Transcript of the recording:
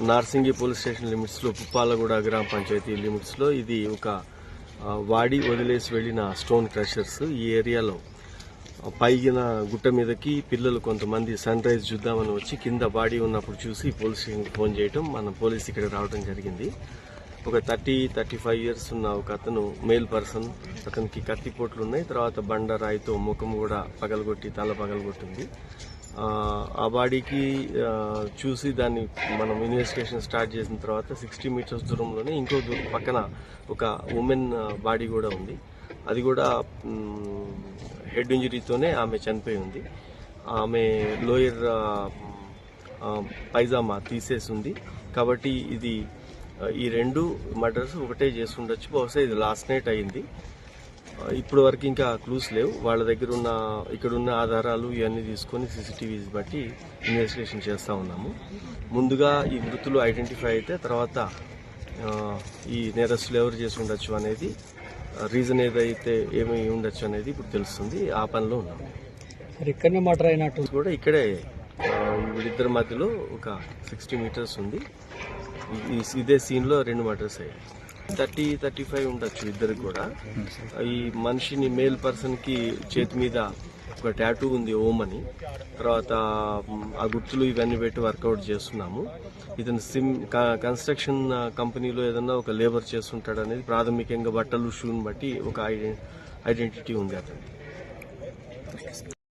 Narsingi police station limits లో పుప్పాలగూడ గ్రామ panchayat limits లో ఇది ఒక వాడి వదిలేసి వెళ్లిన స్టోన్ క్రషర్స్. ఈ ఏరియాలో పైగిన గుట్ట మీదకి పిల్లలు కొంతమంది సన్ రైజ్ చూద్దామని వచ్చి కింద బాడీ ఉన్నప్పుడు చూసి పోలీస్ స్టేషన్కి ఫోన్ చేయడం, మన పోలీస్ ఇక్కడ రావడం జరిగింది. ఒక 30-35 ఇయర్స్ ఉన్న ఒక అతను మేల్ పర్సన్, అతనికి కత్తిపోట్లు ఉన్నాయి. తర్వాత బండ రాయితో ముఖం కూడా పగలగొట్టి తల పగలగొట్టింది. ఆ బాడీకి చూసి దాన్ని మనం ఇన్వెస్టిగేషన్ స్టార్ట్ చేసిన తర్వాత 60 మీటర్స్ దూరంలోనే ఇంకో పక్కన ఒక ఉమెన్ బాడీ కూడా ఉంది. అది కూడా హెడ్ ఇంజరీతోనే ఆమె చనిపోయి ఉంది. ఆమె లోయర్ పైజామా తీసేసి ఉంది. కాబట్టి ఇది ఈ రెండు మర్డర్స్ ఒకటే చేసి ఉండొచ్చు. బహుశా ఇది లాస్ట్ నైట్ అయింది. ఇప్పటి వరకు ఇంకా క్లూస్ లేవు. వాళ్ళ దగ్గర ఉన్న ఇక్కడున్న ఆధారాలు ఇవన్నీ తీసుకొని సీసీటీవీస్ బట్టి ఇన్వెస్టిగేషన్ చేస్తూ ఉన్నాము. ముందుగా ఈ మృతులు ఐడెంటిఫై అయితే తర్వాత ఈ నేరస్తులు ఎవరు చేసి ఉండొచ్చు అనేది, రీజన్ ఏదైతే ఏమి ఉండొచ్చు అనేది ఇప్పుడు తెలుస్తుంది. ఆ పనిలో ఉన్నాము. ఇక్కడనే మర్డర్ అయినట్టు కూడా ఇక్కడే వీళ్ళిద్దరి మధ్యలో ఒక 60 మీటర్స్ ఉంది. ఇదే సీన్ లో 2 మర్డర్స్ అయ్యాయి. 30-35 ఉండొచ్చు ఇద్దరికి కూడా. ఈ మనిషిని మేల్ పర్సన్ కి చేతి మీద ఒక టాటూ ఉంది, ఓం అని. తర్వాత ఆ గుర్తులు ఇవన్నీ పెట్టి వర్కౌట్ చేస్తున్నాము. ఇతను కన్స్ట్రక్షన్ కంపెనీలో ఏదన్నా ఒక లేబర్ చేస్తుంటాడు అనేది ప్రాథమికంగా బట్టలు షూని బట్టి ఒక ఐడెంటిటీ ఉంది అతనికి.